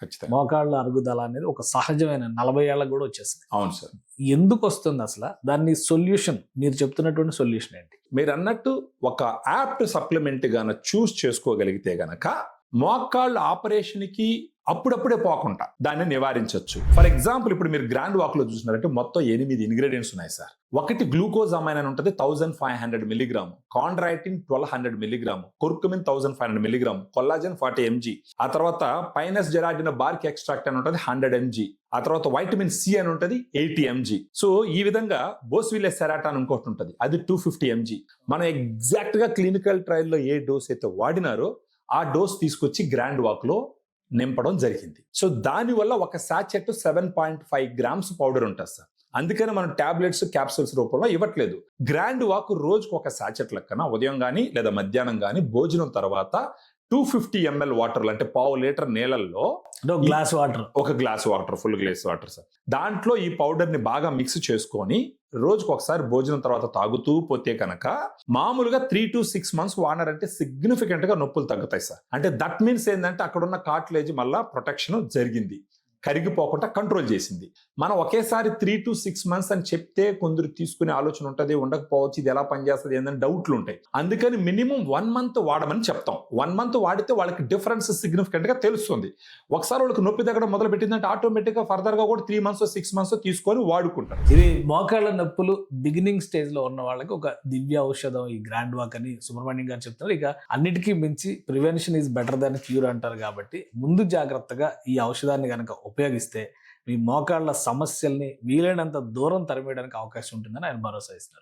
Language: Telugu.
ఖచ్చితంగా. మోకాళ్ళ అరుగుదల అనేది ఒక సహజమైన 40 ఏళ్ళకు కూడా వచ్చేస్తుంది. అవును సార్. ఎందుకు వస్తుంది అసలు? దాన్ని సొల్యూషన్, మీరు చెప్తున్నటువంటి సొల్యూషన్ ఏంటి? మీరు అన్నట్టు ఒక యాప్ట్ సప్లిమెంట్ గాన చూస్ చేసుకోగలిగితే గనక మోకాళ్ళ ఆపరేషన్కి అప్పుడప్పుడే పోకుండా దాన్ని నివారించవచ్చు. ఫర్ ఎగ్జాంపుల్ ఇప్పుడు మీరు గ్రాండ్ వాక్ లో చూసినారంటే మొత్తం 8 ఇంగ్రీడియంట్స్ ఉన్నాయి సార్. ఒకటి గ్లూకోజ్ అమైన్ అని ఉంటుంది 1500 milligram, chondroitin 1200 milligram, curcumin 1500 milligram, collagen 40 mg, ఆ తర్వాత పైనస్ జెరాటిన్ బార్క్ ఎక్స్ట్రాక్ట్ అని ఉంటుంది 100 mg, ఆ తర్వాత వైటమిన్ సి అని ఉంటుంది 80 mg. సో ఈ విధంగా బోస్విల్లే సెరాటాన్ ఇంకోటి ఉంటుంది, అది 250 mg. మనం ఎగ్జాక్ట్ గా క్లినికల్ ట్రయల్లో ఏ డోస్ అయితే వాడినారో ఆ డోస్ తీసుకొచ్చి గ్రాండ్ వాక్ లో నింపడం జరిగింది. సో దానివల్ల ఒక సాచెట్ 7.5 grams పౌడర్ ఉంటుంది సార్. అందుకని మనం టాబ్లెట్స్ క్యాప్సూల్స్ రూపంలో ఇవ్వట్లేదు. గ్రాండ్ వాక్ రోజుకు ఒక సాచెట్ లెక్కన ఉదయం కానీ లేదా మధ్యాహ్నం కానీ భోజనం తర్వాత 250 ml వాటర్ అంటే 1/2 లీటర్ నీళ్ళల్లో ఒక glass water full glass water sir, దాంట్లో ఈ పౌడర్ ని బాగా మిక్స్ చేసుకొని రోజుకు ఒకసారి భోజనం తర్వాత తాగుతూ పోతే కనుక మామూలుగా 3 to 6 months వాడినారంటే సిగ్నిఫికెంట్ గా నొప్పులు తగ్గుతాయి సార్. అంటే దట్ మీన్స్ ఏంటంటే అక్కడ ఉన్న కార్టిలేజ్ మళ్ళా ప్రొటెక్షన్ జరిగింది, కరిగిపోకుండా కంట్రోల్ చేసింది. మనం ఒకేసారి 3 to 6 months అని చెప్తే కొందరు తీసుకునే ఆలోచన ఉంటుంది, ఉండకపోవచ్చు, ఇది ఎలా పనిచేస్తుంది ఏందని డౌట్లు ఉంటాయి. అందుకని మినిమం 1 month వాడమని చెప్తాం. 1 month వాడితే వాళ్ళకి డిఫరెన్స్ సిగ్నిఫికెంట్ గా తెలుస్తుంది. ఒకసారి వాళ్ళకి నొప్పి తగ్గడం మొదలు పెట్టిందంటే ఆటోమేటిక్ గా ఫర్దర్ గా కూడా 3 months 6 months తీసుకొని వాడుకుంటారు. ఇది మోకాళ్ళ నొప్పులు బిగినింగ్ స్టేజ్ లో ఉన్న వాళ్ళకి ఒక దివ్య ఔషధం ఈ గ్రాండ్ వాక్ అని సుబ్రహ్మణ్యం గారు చెప్తున్నారు. ఇక అన్నిటికీ మించి prevention is better than cure అంటారు కాబట్టి ముందు జాగ్రత్తగా ఈ ఔషధాన్ని కనుక ఉపయోగిస్తే మీ మోకాళ్ళ సమస్యల్ని వీలైనంత దూరం తరిమేయడానికి అవకాశం ఉంటుందని ఆయన భరోసా ఇస్తున్నారు.